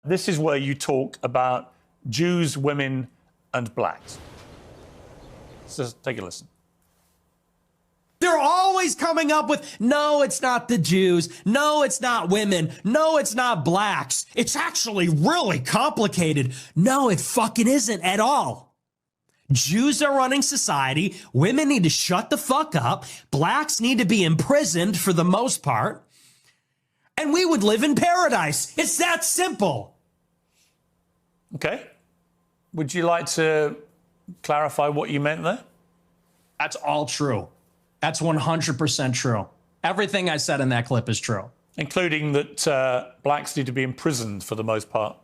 This is where you talk about Jews, women, and blacks. So take a listen. They're always coming up with, no, it's not the Jews. No, it's not women. No, it's not blacks. It's actually really complicated. No, it fucking isn't at all. Jews are running society. Women need to shut the fuck up. Blacks need to be imprisoned for the most part. And we would live in paradise. It's that simple. Okay. Would you like to clarify what you meant there? That's all true. That's 100% true. Everything I said in that clip is true. Including that blacks need to be imprisoned for the most part.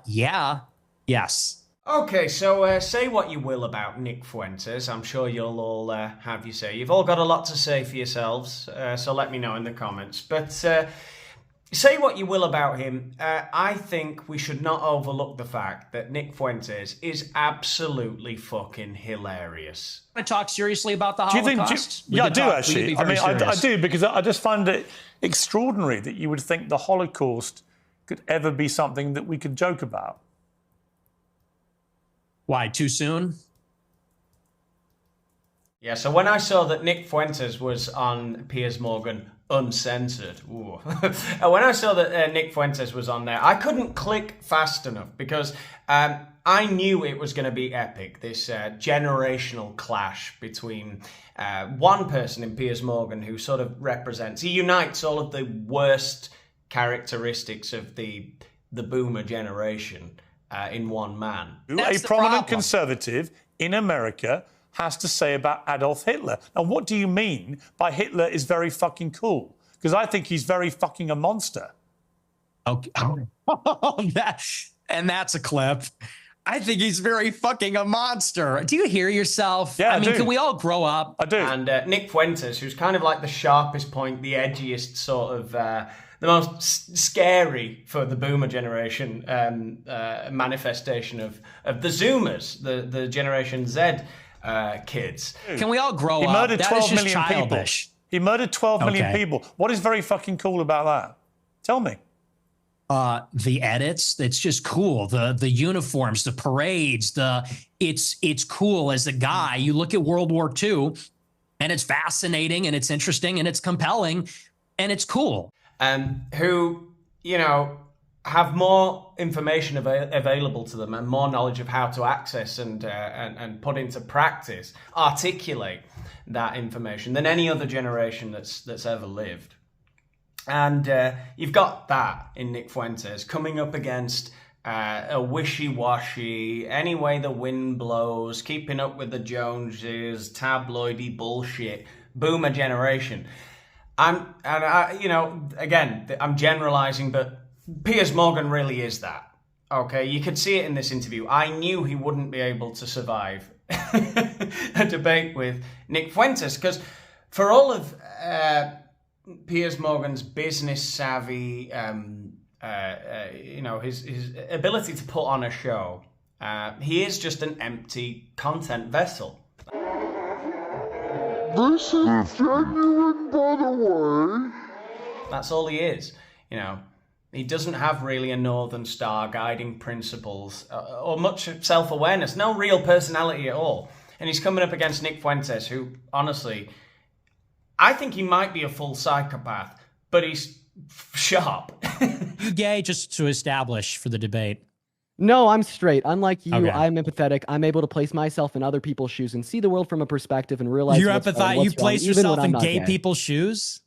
Yeah. Yes. Okay, so say what you will about Nick Fuentes. I'm sure you'll all have your say. You've all got a lot to say for yourselves, so let me know in the comments. But say what you will about him. I think we should not overlook the fact that Nick Fuentes is absolutely fucking hilarious. I talk seriously about the Holocaust? Yeah, I do actually. I mean, I do, because I just find it extraordinary that you would think the Holocaust could ever be something that we could joke about. Why, too soon? Yeah, so when I saw that Nick Fuentes was on Piers Morgan Uncensored, when I saw that Nick Fuentes was on there, I couldn't click fast enough because I knew it was going to be epic, this generational clash between one person in Piers Morgan who sort of represents, he unites all of the worst characteristics of the boomer generation in one man. A prominent conservative in America has to say about Adolf Hitler. Now, what do you mean by Hitler is very fucking cool? Because I think he's very fucking a monster. Okay. And that's a clip. I think he's very fucking a monster. Do you hear yourself? Yeah, I mean, can we all grow up? I do. And Nick Fuentes, who's kind of like the sharpest point, the edgiest sort of, the most scary for the boomer generation manifestation of the Zoomers, the Generation Z kids. Can we all grow up? He murdered That 12 is just million childish. people. He murdered 12 million people. What is very fucking cool about that? Tell me. The edits, it's just cool. The uniforms, the parades, it's cool as a guy. You look at World War II and it's fascinating and it's interesting and it's compelling and it's cool. Who, you know, have more information available to them and more knowledge of how to access and put into practice, articulate that information than any other generation that's ever lived. And you've got that in Nick Fuentes coming up against a wishy-washy, any way the wind blows, keeping up with the Joneses, tabloidy bullshit, boomer generation. You know, again, I'm generalizing, but Piers Morgan really is that. Okay, you could see it in this interview. I knew he wouldn't be able to survive a debate with Nick Fuentes because for all of Piers Morgan's business savvy, you know, his ability to put on a show, he is just an empty content vessel. This is genuine, by the way. That's all he is. You know, he doesn't have really a Northern Star guiding principles or much self-awareness, no real personality at all. And he's coming up against Nick Fuentes, who, honestly, I think he might be a full psychopath, but he's sharp. You gay, just to establish for the debate? No, I'm straight. Unlike you, Okay. I'm empathetic. I'm able to place myself in other people's shoes and see the world from a perspective and realize You what's empathize. You wrong, place even when yourself I'm in not gay people's shoes.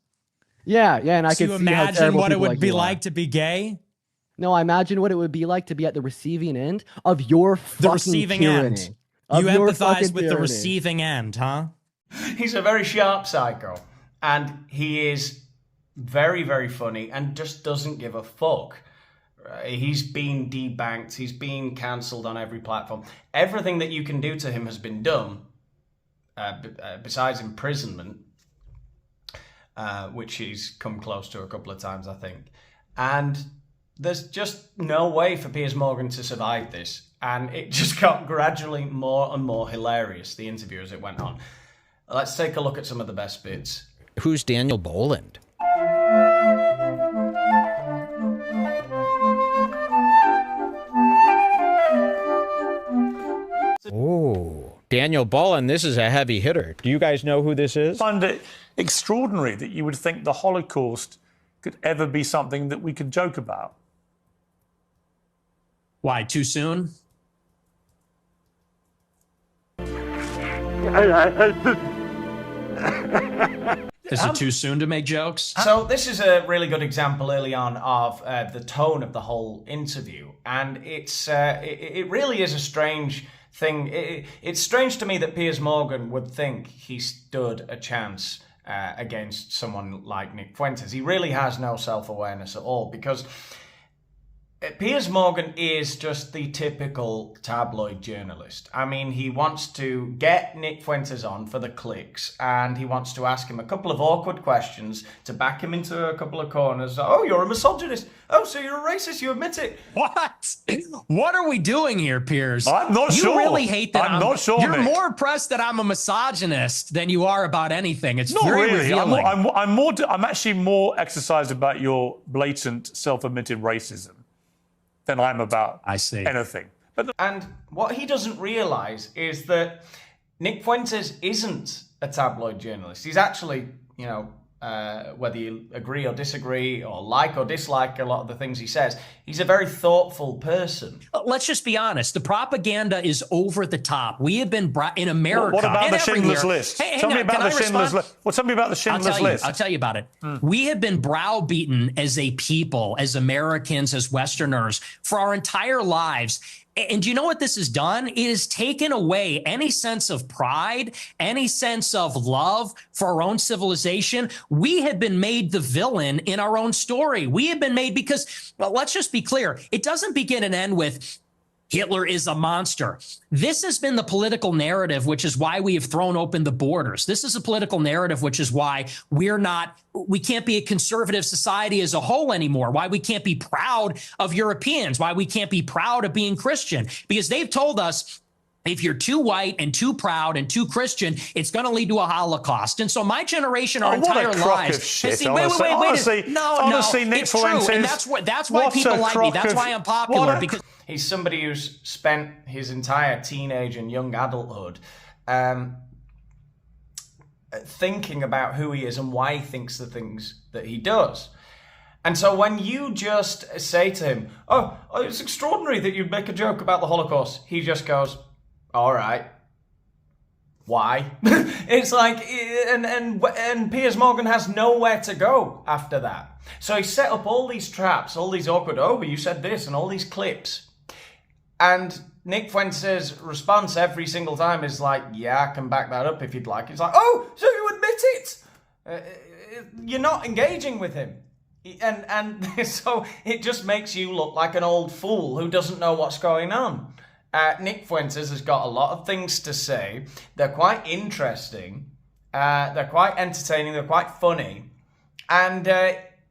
Yeah, and I So can you see how imagine terrible what it people would like be you are. like to be gay. No, I imagine what it would be like to be at the receiving end of your fucking The receiving tyranny. end. Of You your empathize fucking with the tyranny. receiving end, huh? He's a very sharp psycho, and he is very, very funny and just doesn't give a fuck. He's been debanked. He's been cancelled on every platform. Everything that you can do to him has been done, besides imprisonment, which he's come close to a couple of times, I think. And there's just no way for Piers Morgan to survive this. And it just got gradually more and more hilarious, the interview, as it went on. Let's take a look at some of the best bits. Who's Daniel Boland? Daniel Boland, this is a heavy hitter. Do you guys know who this is? I find it extraordinary that you would think the Holocaust could ever be something that we could joke about. Why, too soon? Is it too soon to make jokes? So this is a really good example early on of the tone of the whole interview, and it really is a strange thing. It's strange to me that Piers Morgan would think he stood a chance against someone like Nick Fuentes. He really has no self-awareness at all, because Piers Morgan is just the typical tabloid journalist. I mean, he wants to get Nick Fuentes on for the clicks, and he wants to ask him a couple of awkward questions to back him into a couple of corners. Oh, you're a misogynist. Oh, so you're a racist. You admit it. What? What are we doing here, Piers? I'm not sure. You really hate that I'm not sure, You're Nick. more impressed that I'm a misogynist than you are about anything. It's Not very really. revealing. I'm actually more exercised about your blatant, self-admitted racism than I'm about anything. And what he doesn't realise is that Nick Fuentes isn't a tabloid journalist. He's actually, you know, whether you agree or disagree or like or dislike a lot of the things he says, he's a very thoughtful person. Let's just be honest. The propaganda is over the top. We have been in America. What about and the Schindler's everywhere. List? Hey, Tell me about the Schindler's List. Well, tell me about the Schindler's List. I'll tell you about it. We have been browbeaten as a people, as Americans, as Westerners, for our entire lives. And do you know what this has done? It has taken away any sense of pride, any sense of love for our own civilization. We have been made the villain in our own story. We have been made because, well, let's just be clear. It doesn't begin and end with Hitler is a monster. This has been the political narrative, which is why we have thrown open the borders. This is a political narrative, which is why we can't be a conservative society as a whole anymore, why we can't be proud of Europeans, why we can't be proud of being Christian, because they've told us if you're too white and too proud and too Christian, it's going to lead to a Holocaust. And so my generation, our entire what a crock lives. of shit, See, honestly. wait. Honestly, Nick it's true. Fuentes, And that's why people like me. That's why I'm popular. Because he's somebody who's spent his entire teenage and young adulthood thinking about who he is and why he thinks the things that he does. And so when you just say to him, oh, it's extraordinary that you make a joke about the Holocaust, he just goes, all right. Why? It's like, and Piers Morgan has nowhere to go after that. So he set up all these traps, all these awkward, oh, you said this, and all these clips. And Nick Fuentes' response every single time is like, yeah, I can back that up if you'd like. It's like, oh, so you admit it? You're not engaging with him. And so it just makes you look like an old fool who doesn't know what's going on. Nick Fuentes has got a lot of things to say. They're quite interesting. They're quite entertaining. They're quite funny. And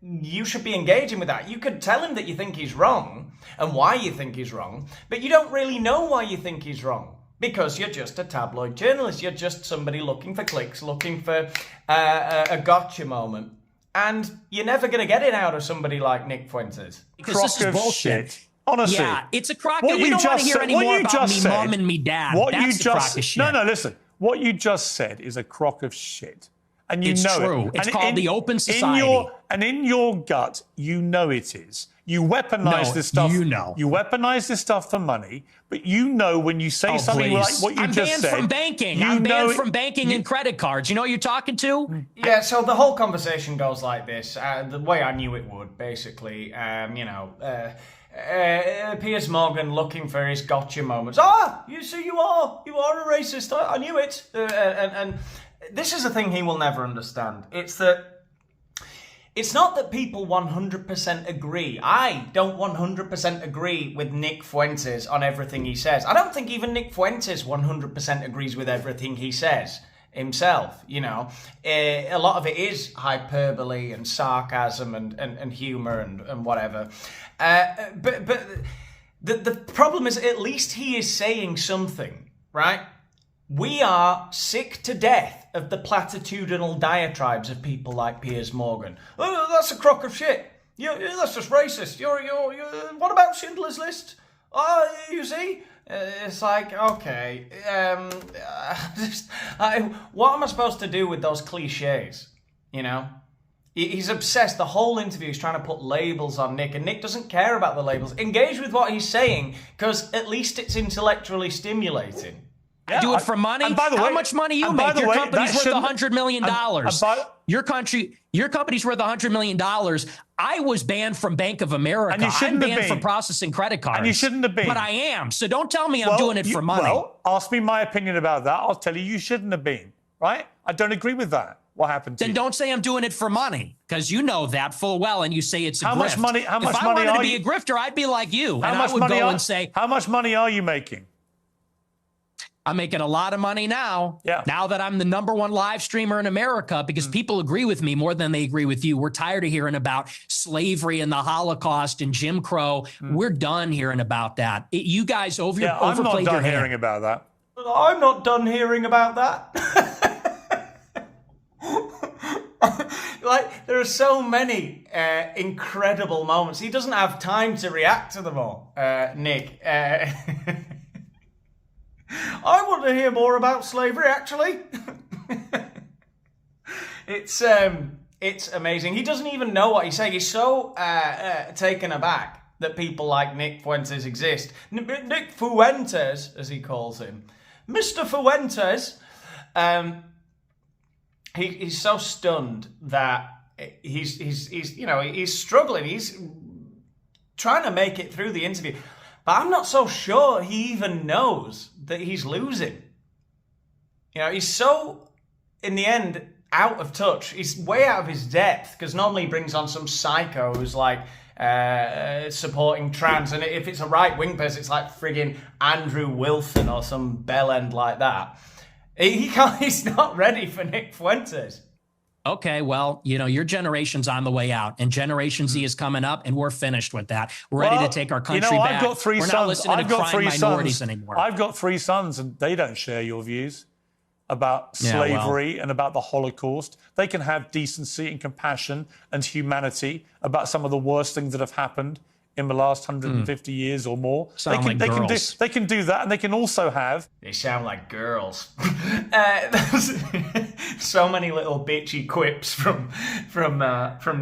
you should be engaging with that. You could tell him that you think he's wrong and why you think he's wrong, but you don't really know why you think he's wrong because you're just a tabloid journalist. You're just somebody looking for clicks, looking for a gotcha moment. And you're never going to get it out of somebody like Nick Fuentes. Because this is bullshit. Shit. Honestly. Yeah, it's a crock. We don't want to hear any more about me mom and me dad. That's a crock of shit. No, listen. What you just said is a crock of shit. And you know true. it. It's called the open society. In your gut, you know it is. You weaponize this stuff. You know. You weaponize this stuff for money, but you know when you say something like what you just said. I'm banned from banking. I'm banned from banking and credit cards. You know who you're talking to? Yeah, so the whole conversation goes like this. The way I knew it would, basically, Piers Morgan looking for his gotcha moments. You are a racist. I knew it. And this is a thing he will never understand. It's not that people 100% agree. I don't 100% agree with Nick Fuentes on everything he says. I don't think even Nick Fuentes 100% agrees with everything he says himself, you know. A lot of it is hyperbole and sarcasm and humour and whatever. But the problem is at least he is saying something, right? We are sick to death of the platitudinal diatribes of people like Piers Morgan. Oh, that's a crock of shit. That's just racist. What about Schindler's List? Oh, you see? It's like, okay, what am I supposed to do with those cliches? You know? He's obsessed. The whole interview he's trying to put labels on Nick, and Nick doesn't care about the labels. Engage with what he's saying, because at least it's intellectually stimulating. Yeah, do it for money. And by the way, how much money you make? Your company's worth $100 million. Your company's worth $100 million. I was banned from Bank of America. And you shouldn't I'm have banned been. from processing credit cards. And you shouldn't have been. But I am. So don't tell me I'm doing it for money. Well, ask me my opinion about that. I'll tell you shouldn't have been. Right? I don't agree with that. What happened to you? Then don't say I'm doing it for money, because you know that full well, and you say it's a grift. How much money if I are wanted to be you? a grifter, I'd be like you, How and much I would money go are, and say, how much money are you making? I'm making a lot of money now. Yeah. Now that I'm the #1 live streamer in America, because people agree with me more than they agree with you. We're tired of hearing about slavery and the Holocaust and Jim Crow. We're done hearing about that. You guys I'm not overplayed your done hand. hearing about that. I'm not done hearing about that. Like, there are so many incredible moments. He doesn't have time to react to them all, Nick. I want to hear more about slavery, actually. It's amazing. He doesn't even know what he's saying. He's so taken aback that people like Nick Fuentes exist. Nick Fuentes, as he calls him. Mr. Fuentes. He's so stunned that he's struggling. He's trying to make it through the interview. But I'm not so sure he even knows that he's losing. He's so, in the end, out of touch. He's way out of his depth, because normally he brings on some psycho who's like supporting trans. And if it's a right-wing person, it's like friggin' Andrew Wilson or some bellend like that. He's not ready for Nick Fuentes. Okay, well, your generation's on the way out, and Generation Z is coming up, and we're finished with that. We're ready to take our country back. I've got three we're sons. not listening I've to got crying three minorities sons. anymore. I've got 3 sons, and they don't share your views about slavery and about the Holocaust. They can have decency and compassion and humanity about some of the worst things that have happened in the last 150 years or more. Sound like girls. They can do that, and they can also have... They sound like girls. So many little bitchy quips from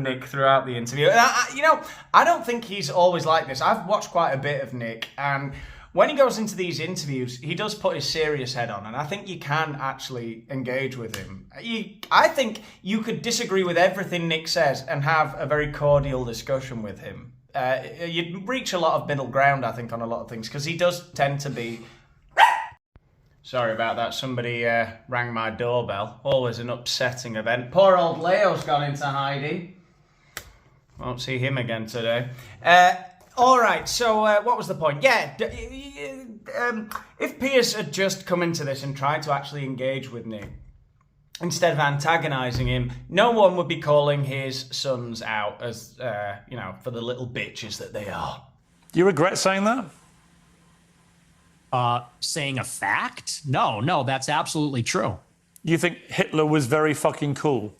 Nick throughout the interview. I don't think he's always like this. I've watched quite a bit of Nick, and when he goes into these interviews, he does put his serious head on, and I think you can actually engage with him. I think you could disagree with everything Nick says and have a very cordial discussion with him. You'd reach a lot of middle ground, I think, on a lot of things, because he does tend to be... Sorry about that. Somebody rang my doorbell. Always an upsetting event. Poor old Leo's gone into hiding. Won't see him again today. All right, so what was the point? Yeah, if Piers had just come into this and tried to actually engage with Nick, instead of antagonising him, no one would be calling his sons out as, for the little bitches that they are. Do you regret saying that? Saying a fact? No, that's absolutely true. You think Hitler was very fucking cool?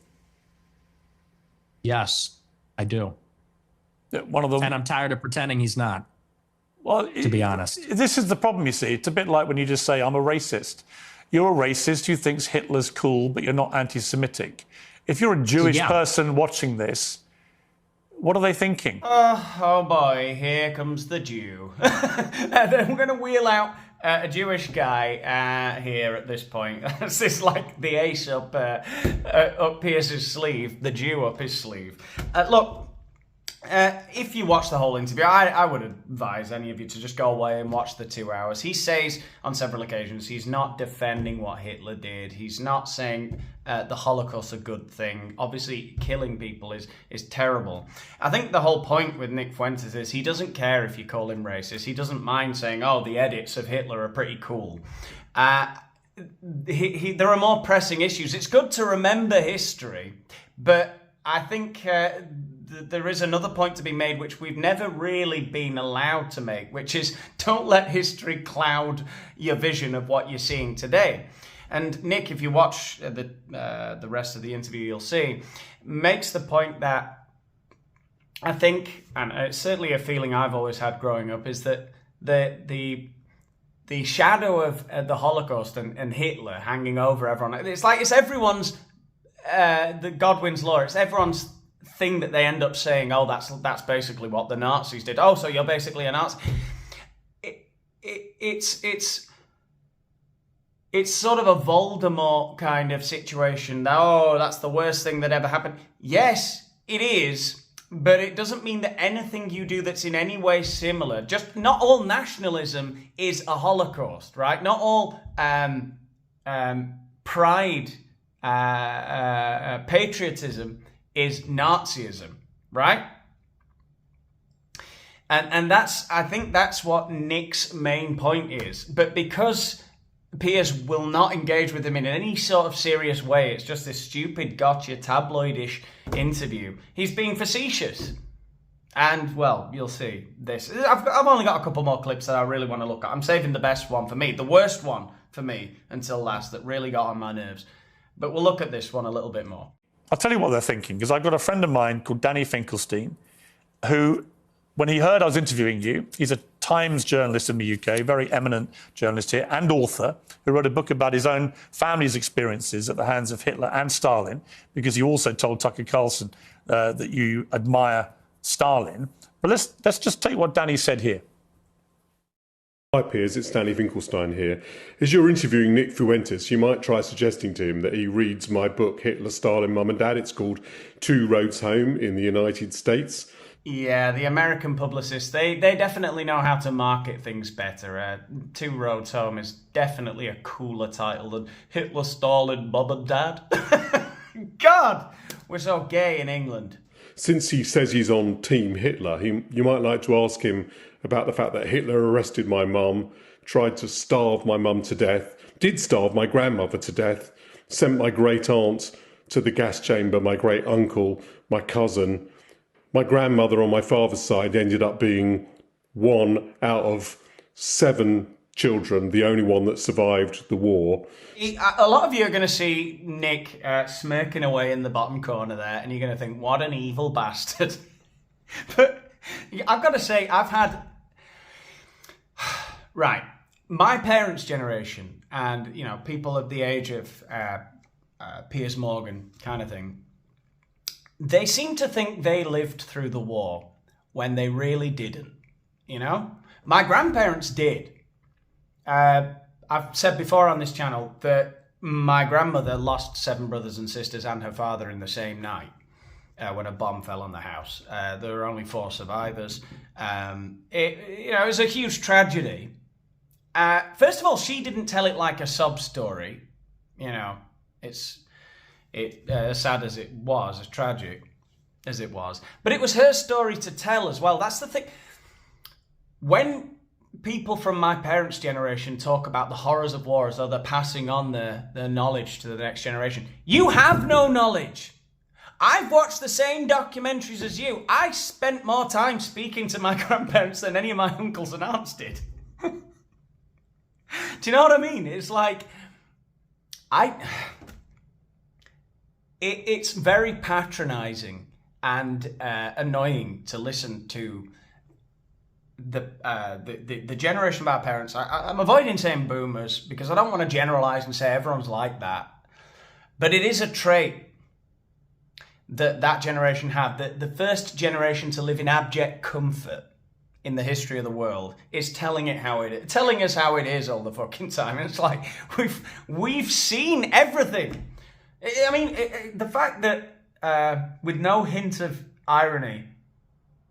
Yes, I do. One of them. And I'm tired of pretending he's not. Well, to be honest. This is the problem, you see. It's a bit like when you just say, I'm a racist. You're a racist who thinks Hitler's cool, but you're not anti-Semitic. If you're a Jewish person watching this, what are they thinking? Oh boy, here comes the Jew. We're going to wheel out a Jewish guy here at this point. This is like the ace up Pierce's sleeve, the Jew up his sleeve. Look, if you watch the whole interview, I would advise any of you to just go away and watch the 2 hours. He says on several occasions he's not defending what Hitler did. He's not saying the Holocaust's a good thing. Obviously, killing people is terrible. I think the whole point with Nick Fuentes is he doesn't care if you call him racist. He doesn't mind saying, oh, the edits of Hitler are pretty cool. There are more pressing issues. It's good to remember history, but I think... there is another point to be made which we've never really been allowed to make, which is don't let history cloud your vision of what you're seeing today. And Nick, if you watch the rest of the interview, you'll see, makes the point that I think, and it's certainly a feeling I've always had growing up, is that the shadow of the Holocaust and Hitler hanging over everyone. It's like it's everyone's the Godwin's law. It's everyone's thing that they end up saying. Oh, that's basically what the Nazis did. Oh, so you're basically a Nazi. It's sort of a Voldemort kind of situation. Oh, that's the worst thing that ever happened. Yes, it is, but it doesn't mean that anything you do that's in any way similar, just not all nationalism is a Holocaust, right? Not all pride, patriotism is Nazism, right? And I think that's what Nick's main point is. But because Piers will not engage with him in any sort of serious way, it's just this stupid gotcha tabloidish interview, he's being facetious. And, well, you'll see this. I've only got a couple more clips that I really want to look at. I'm saving the best one for me, the worst one for me, until last, that really got on my nerves. But we'll look at this one a little bit more. I'll tell you what they're thinking, because I've got a friend of mine called Danny Finkelstein, who, when he heard I was interviewing you, he's a Times journalist in the UK, very eminent journalist here, and author, who wrote a book about his own family's experiences at the hands of Hitler and Stalin, because you also told Tucker Carlson that you admire Stalin. But let's just take what Danny said here. Hi Piers, it's Danny Finkelstein here. As you're interviewing Nick Fuentes, you might try suggesting to him that he reads my book, Hitler, Stalin, Mum and Dad. It's called Two Roads Home in the United States. Yeah, the American publicists, they definitely know how to market things better. Two Roads Home is definitely a cooler title than Hitler, Stalin, Mum and Dad. God, we're so gay in England. Since he says he's on Team Hitler, you might like to ask him about the fact that Hitler arrested my mum, tried to starve my mum to death, did starve my grandmother to death, sent my great aunt to the gas chamber, my great uncle, my cousin. My grandmother on my father's side ended up being one out of 7 children, the only one that survived the war. A lot of you are going to see Nick smirking away in the bottom corner there, and you're going to think, what an evil bastard. But I've got to say, I've had... Right. My parents' generation, and, you know, people of the age of Piers Morgan kind of thing, they seem to think they lived through the war when they really didn't, you know? My grandparents did. I've said before on this channel that my grandmother lost 7 brothers and sisters and her father in the same night when a bomb fell on the house. There were only 4 survivors. It was a huge tragedy. First of all, she didn't tell it like a sob story. You know, as sad as it was, as tragic as it was. But it was her story to tell as well. That's the thing. When people from my parents' generation talk about the horrors of war as though they're passing on their knowledge to the next generation, you have no knowledge. I've watched the same documentaries as you. I spent more time speaking to my grandparents than any of my uncles and aunts did. Do you know what I mean? It's like, it's very patronizing and annoying to listen to the generation of our parents. I'm avoiding saying boomers because I don't want to generalize and say everyone's like that. But it is a trait that generation had. The first generation to live in abject comfort in the history of the world is telling us how it is all the fucking time. And it's like we've seen everything. I mean, the fact that with no hint of irony,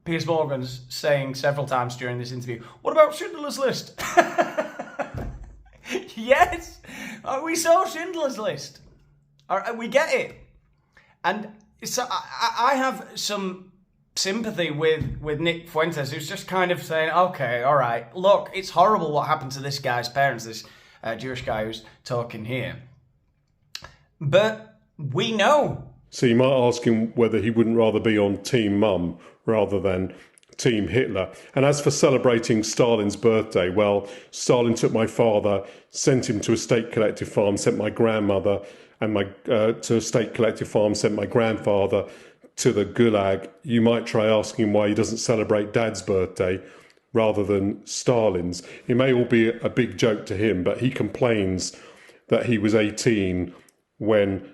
Piers Morgan's saying several times during this interview, what about Schindler's List? Yes, we saw Schindler's List. We get it. And so I have some sympathy with Nick Fuentes, who's just kind of saying, okay, all right, look, it's horrible what happened to this guy's parents, this Jewish guy who's talking here. But we know. So you might ask him whether he wouldn't rather be on Team Mum rather than Team Hitler. And as for celebrating Stalin's birthday, well, Stalin took my father, sent him to a state collective farm, sent my grandmother and to a state collective farm, sent my grandfather to the Gulag. You might try asking him why he doesn't celebrate Dad's birthday. rather than Stalin's. It may all be a big joke to him, but he complains that he was 18 when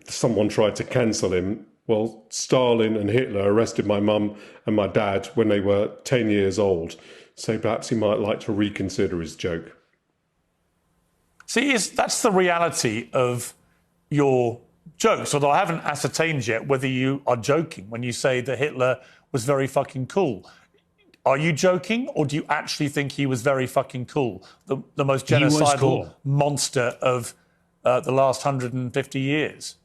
someone tried to cancel him. Well, Stalin and Hitler arrested my mum and my dad when they were 10 years old. So perhaps he might like to reconsider his joke. See, that's the reality of your jokes, although I haven't ascertained yet whether you are joking when you say that Hitler was very fucking cool. Are you joking, or do you actually think he was very fucking cool? The most genocidal monster of the last 150 years?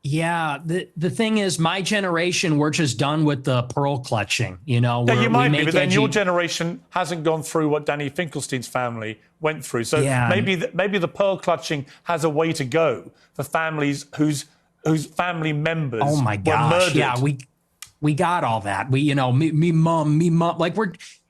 Yeah, the thing is, my generation, we're just done with the pearl clutching. You know, yeah, you might be, but then your generation hasn't gone through what Danny Finkelstein's family went through. So maybe the pearl clutching has a way to go for families whose family members were murdered. Yeah, we got all that. Me mom, like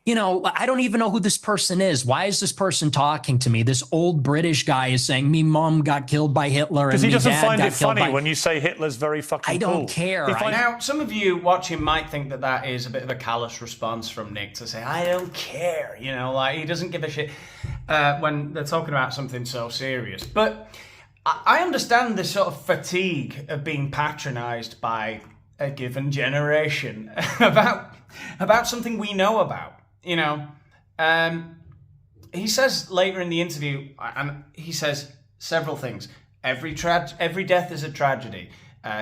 I don't even know who this person is. Why is this person talking to me? This old British guy is saying me mom got killed by Hitler. Because he doesn't find it funny when you say Hitler's very fucking cool. I don't care. Now, some of you watching might think that is a bit of a callous response from Nick to say, I don't care. Like he doesn't give a shit when they're talking about something so serious. But I understand this sort of fatigue of being patronised by a given generation about something we know about. He says later in the interview, and he says several things. Every death is a tragedy.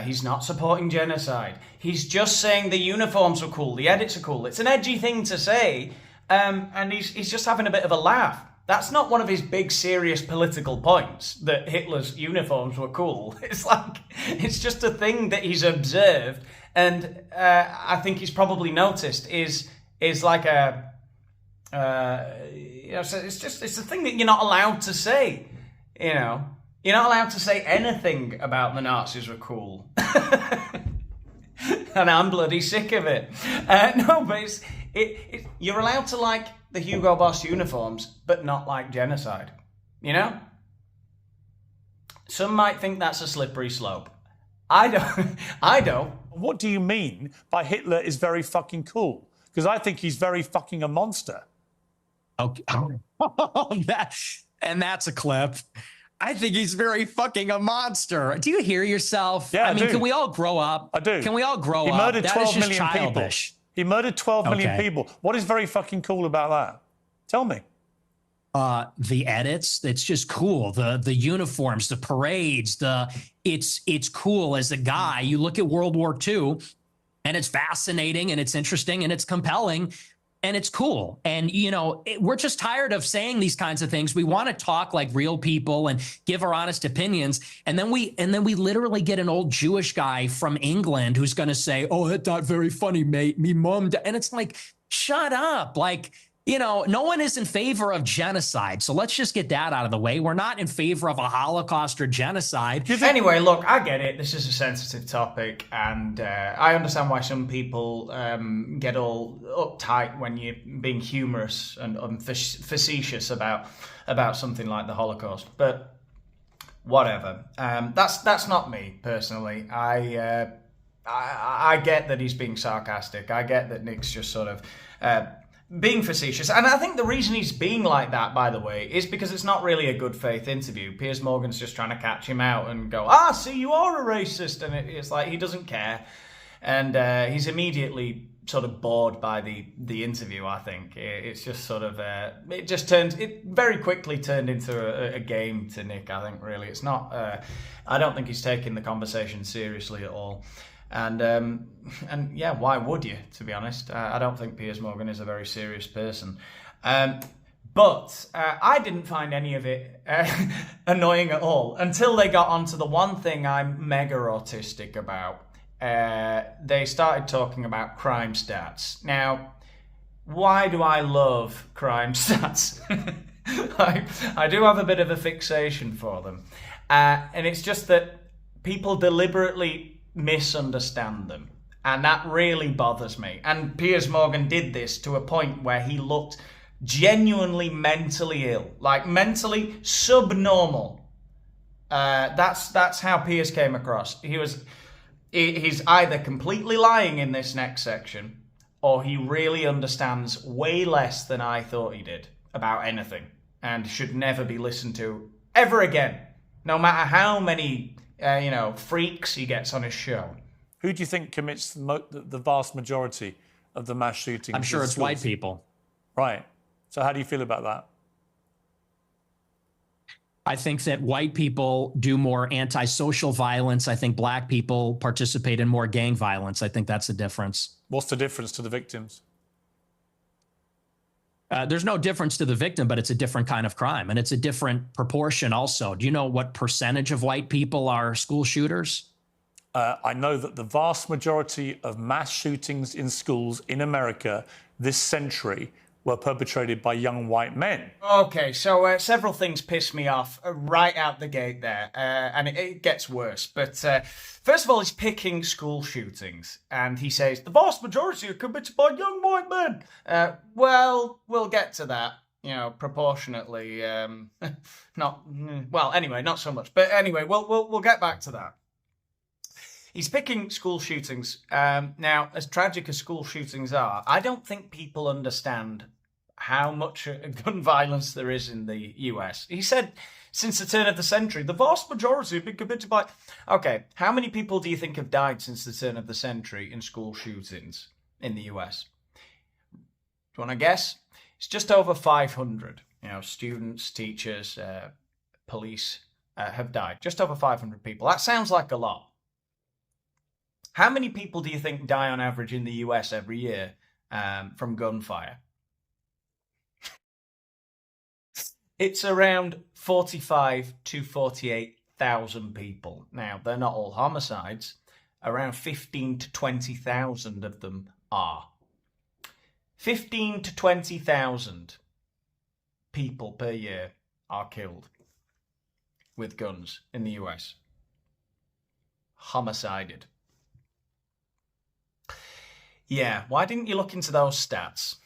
He's not supporting genocide. He's just saying the uniforms are cool, the edits are cool. It's an edgy thing to say, and he's just having a bit of a laugh. That's not one of his big, serious political points, that Hitler's uniforms were cool. It's just a thing that he's observed, and I think he's probably noticed is like a... so it's a thing that you're not allowed to say. You're not allowed to say anything about the Nazis were cool, and I'm bloody sick of it. No, but you're allowed to like the Hugo Boss uniforms, but not like genocide. Some might think that's a slippery slope. I don't. What do you mean by Hitler is very fucking cool? Because I think he's very fucking a monster. Okay. That's a clip. I think he's very fucking a monster. Do you hear yourself? Yeah, I mean, can we all grow up? I do. Can we all grow up? He murdered 12 million childish. People. He murdered 12 million people. What is very fucking cool about that? Tell me. The edits, it's just cool. The uniforms, the parades, it's cool as a guy. You look at World War II, and it's fascinating, and it's interesting, and it's compelling, and it's cool. And, we're just tired of saying these kinds of things. We want to talk like real people and give our honest opinions. And then we literally get an old Jewish guy from England who's going to say, oh, that's not very funny, mate. Me mom. And it's like, shut up. Like, no one is in favor of genocide. So let's just get that out of the way. We're not in favor of a Holocaust or genocide. Anyway, look, I get it. This is a sensitive topic, and I understand why some people get all uptight when you're being humorous and facetious about something like the Holocaust. But whatever. That's not me personally. I get that he's being sarcastic. I get that Nick's just sort of being facetious. And I think the reason he's being like that, by the way, is because it's not really a good faith interview. Piers Morgan's just trying to catch him out and go, see, you are a racist. And it's like he doesn't care. And he's immediately sort of bored by the interview, I think. It's just sort of, it very quickly turned into a game to Nick, I think, really. It's not, I don't think he's taking the conversation seriously at all. And yeah, why would you, to be honest? I don't think Piers Morgan is a very serious person. But I didn't find any of it annoying at all until they got onto the one thing I'm mega autistic about. They started talking about crime stats. Now, why do I love crime stats? I do have a bit of a fixation for them. And it's just that people deliberately misunderstand them, and that really bothers me. And Piers Morgan did this to a point where he looked genuinely mentally ill, like mentally subnormal. That's how Piers came across. He's either completely lying in this next section, or he really understands way less than I thought he did about anything, and should never be listened to ever again, no matter how many freaks he gets on his show. Who do you think commits the vast majority of the mass shootings? I'm sure it's schools? white people. Right. So how do you feel about that? I think that white people do more antisocial violence. I think black people participate in more gang violence. I think that's the difference. What's the difference to the victims? There's no difference to the victim, but it's a different kind of crime, and it's a different proportion also. Do you know what percentage of white people are school shooters? I know that the vast majority of mass shootings in schools in America this century were perpetrated by young white men. Okay, so several things piss me off right out the gate there, and it gets worse. But first of all, he's picking school shootings, and he says the vast majority are committed by young white men. Well, we'll get to that. Proportionately, not well. Anyway, not so much. But anyway, we'll get back to that. He's picking school shootings. Now, as tragic as school shootings are, I don't think people understand how much gun violence there is in the US. He said, since the turn of the century, the vast majority have been committed by... Okay, how many people do you think have died since the turn of the century in school shootings in the US? Do you want to guess? It's just over 500. Students, teachers, police have died. Just over 500 people. That sounds like a lot. How many people do you think die on average in the US every year from gunfire? It's around 45 to 48,000 people. Now, they're not all homicides. Around 15 to 20,000 of them are. 15 to 20,000 people per year are killed with guns in the US. Homicided. Yeah, why didn't you look into those stats?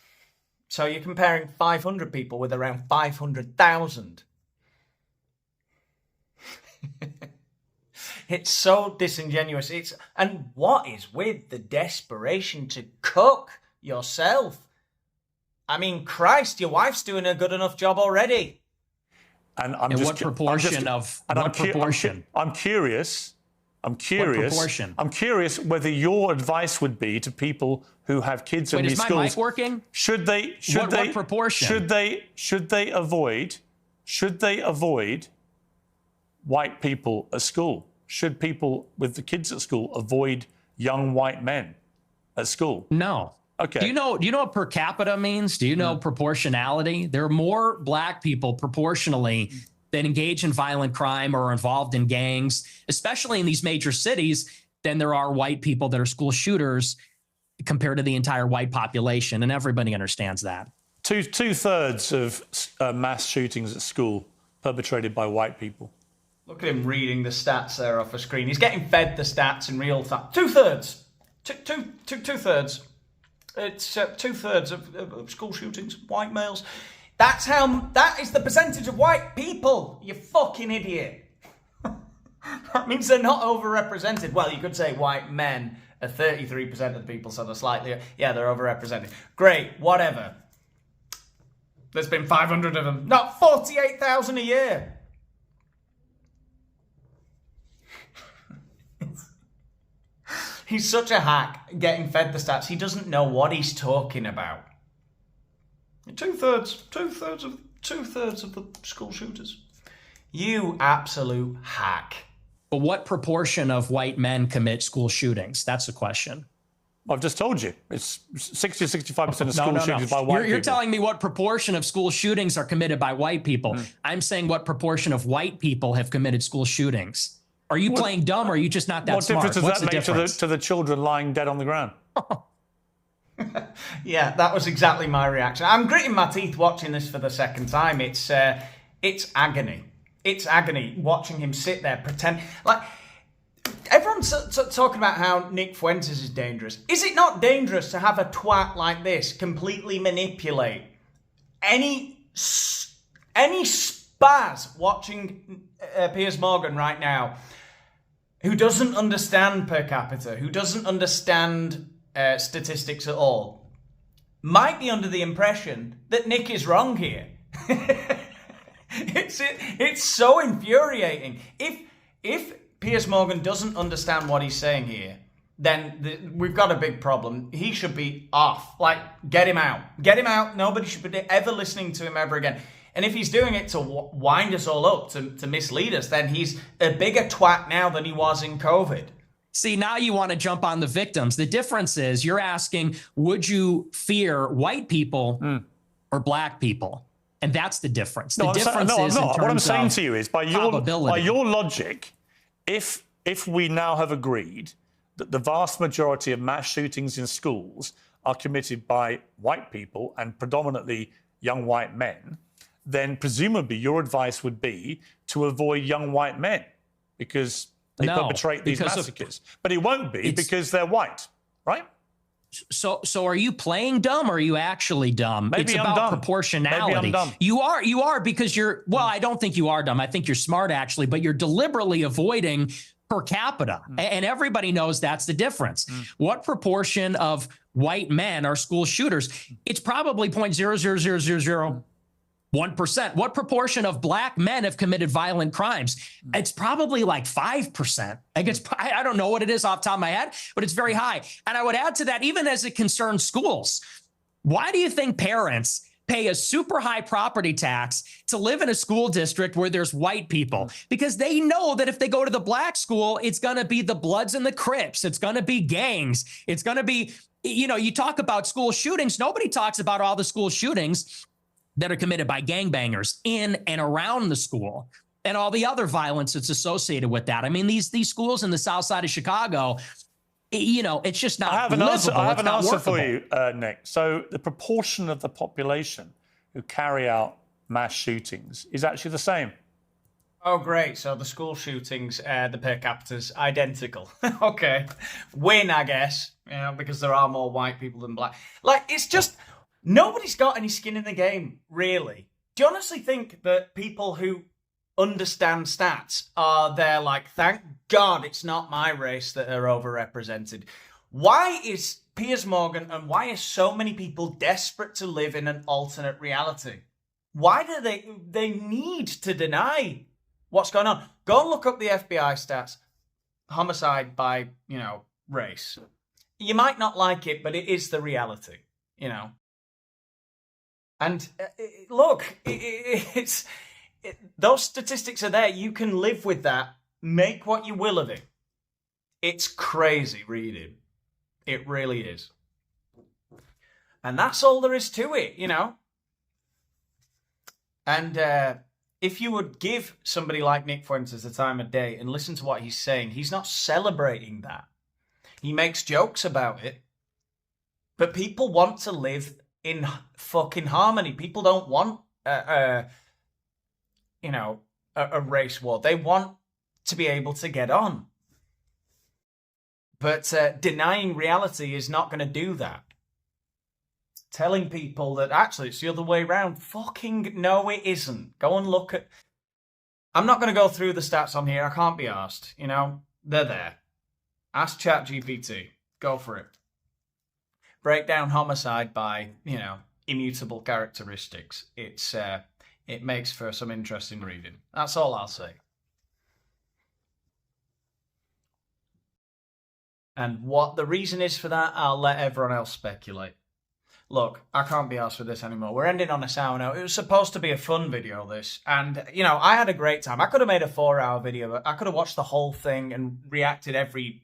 So you're comparing 500 people with around 500,000. It's so disingenuous. And what is with the desperation to cook yourself? I mean, Christ, your wife's doing a good enough job already. And I'm And just, what proportion of and what proportion? I'm curious. What proportion? I'm curious whether your advice would be to people who have kids in Wait, these is my schools. mic working? Should they? What proportion? Should they avoid white people at school? Should people with the kids at school avoid young white men at school? No. Okay. Do you know what per capita means? Do you know proportionality? There are more black people proportionally that engage in violent crime or are involved in gangs, especially in these major cities, than there are white people that are school shooters compared to the entire white population. And everybody understands that. Two-thirds of mass shootings at school perpetrated by white people. Look at him reading the stats there off a screen. He's getting fed the stats in real time. Two-thirds. Two-thirds. It's two-thirds of school shootings, white males. That is the percentage of white people, you fucking idiot. That means they're not overrepresented. Well, you could say white men are 33% of the people, so they're slightly, they're overrepresented. Great, whatever. There's been 500 of them. Not 48,000 a year. He's such a hack getting fed the stats. He doesn't know what he's talking about. Two-thirds of the school shooters. You absolute hack. But what proportion of white men commit school shootings? That's the question. I've just told you. It's 60 to 65% of school shootings by white people. You're telling me what proportion of school shootings are committed by white people. I'm saying what proportion of white people have committed school shootings. Are you playing dumb or are you just not that smart? What difference does that make to the children lying dead on the ground? Yeah, that was exactly my reaction. I'm gritting my teeth watching this for the second time. It's agony. It's agony watching him sit there pretend like everyone's talking about how Nick Fuentes is dangerous. Is it not dangerous to have a twat like this completely manipulate any spaz watching Piers Morgan right now, who doesn't understand per capita, who doesn't understand statistics at all, might be under the impression that Nick is wrong here. It's so infuriating. If Piers Morgan doesn't understand what he's saying here, then we've got a big problem. He should be off. Like, get him out. Get him out. Nobody should be ever listening to him ever again. And if he's doing it to wind us all up, to mislead us, then he's a bigger twat now than he was in COVID. See, now you want to jump on the victims. The difference is you're asking, would you fear white people or black people? And that's the difference. The difference is what I'm saying to you is, by your logic, if we now have agreed that the vast majority of mass shootings in schools are committed by white people and predominantly young white men, then presumably your advice would be to avoid young white men because they perpetrate these massacres. But it won't be because they're white, right? So are you playing dumb or are you actually dumb? Maybe it's I'm about dumb. proportionality. Maybe I'm dumb. You are because well, I don't think you are dumb. I think you're smart actually, but you're deliberately avoiding per capita. And everybody knows that's the difference. What proportion of white men are school shooters? It's probably 0.00001%. What proportion of black men have committed violent crimes? It's probably like 5%. I don't know what it is off the top of my head, but it's very high. And I would add to that, even as it concerns schools, why do you think parents pay a super high property tax to live in a school district where there's white people? Because they know that if they go to the black school, it's going to be the Bloods and the Crips. It's going to be gangs. It's going to be, you talk about school shootings. Nobody talks about all the school shootings that are committed by gangbangers in and around the school and all the other violence that's associated with that. I mean, these schools in the south side of Chicago, it's just not livable. I have an answer for you, Nick. So the proportion of the population who carry out mass shootings is actually the same. Oh, great. So the school shootings, the per capita's identical. Okay. Win, I guess, because there are more white people than black. Like, it's just... Nobody's got any skin in the game, really. Do you honestly think that people who understand stats are there like, thank God it's not my race that are overrepresented? Why is Piers Morgan and why are so many people desperate to live in an alternate reality? Why do they need to deny what's going on? Go and look up the FBI stats. Homicide by, race. You might not like it, but it is the reality, And look, those statistics are there. You can live with that. Make what you will of it. It's crazy reading. It really is. And that's all there is to it, And if you would give somebody like Nick Fuentes the time of day and listen to what he's saying, he's not celebrating that. He makes jokes about it. But people want to live in fucking harmony. People don't want a race war. They want to be able to get on. But denying reality is not going to do that. Telling people that actually it's the other way around, fucking no, it isn't. Go and look at... I'm not going to go through the stats on here. I can't be asked. They're there. Ask ChatGPT. Go for it. Break down homicide by, immutable characteristics. It makes for some interesting reading. That's all I'll say. And what the reason is for that, I'll let everyone else speculate. Look, I can't be asked for this anymore. We're ending on a sour note. It was supposed to be a fun video, this. And, I had a great time. I could have made a 4-hour video, but I could have watched the whole thing and reacted every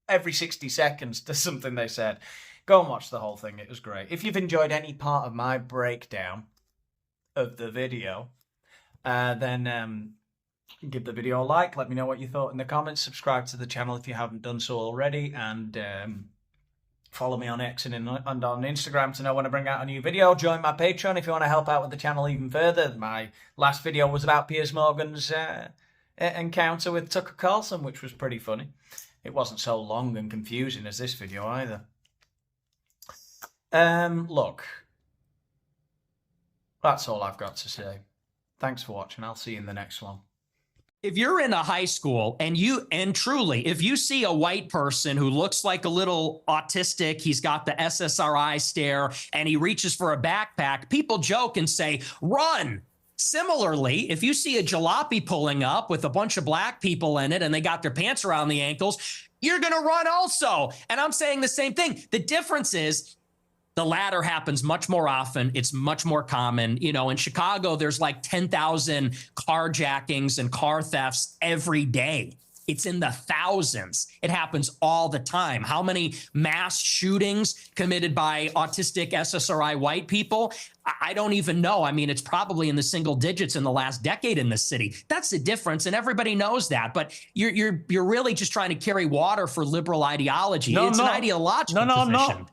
60 seconds to something they said. Go and watch the whole thing. It was great. If you've enjoyed any part of my breakdown of the video, then give the video a like. Let me know what you thought in the comments. Subscribe to the channel if you haven't done so already. And follow me on X and on Instagram to know when I bring out a new video. Join my Patreon if you want to help out with the channel even further. My last video was about Piers Morgan's encounter with Tucker Carlson, which was pretty funny. It wasn't so long and confusing as this video either. Look, that's all I've got to say. Thanks for watching. I'll see you in the next one. If you're in a high school and truly, if you see a white person who looks like a little autistic, he's got the SSRI stare and he reaches for a backpack, people joke and say, run. Similarly, if you see a jalopy pulling up with a bunch of black people in it and they got their pants around the ankles, you're going to run also. And I'm saying the same thing. The difference is the latter happens much more often. It's much more common. You know, in Chicago, there's like 10,000 carjackings and car thefts every day. It's in the thousands. It happens all the time. How many mass shootings committed by autistic SSRI white people? I don't even know. I mean, it's probably in the single digits in the last decade in this city. That's the difference, and everybody knows that. But you're really just trying to carry water for liberal ideology. It's an ideological position.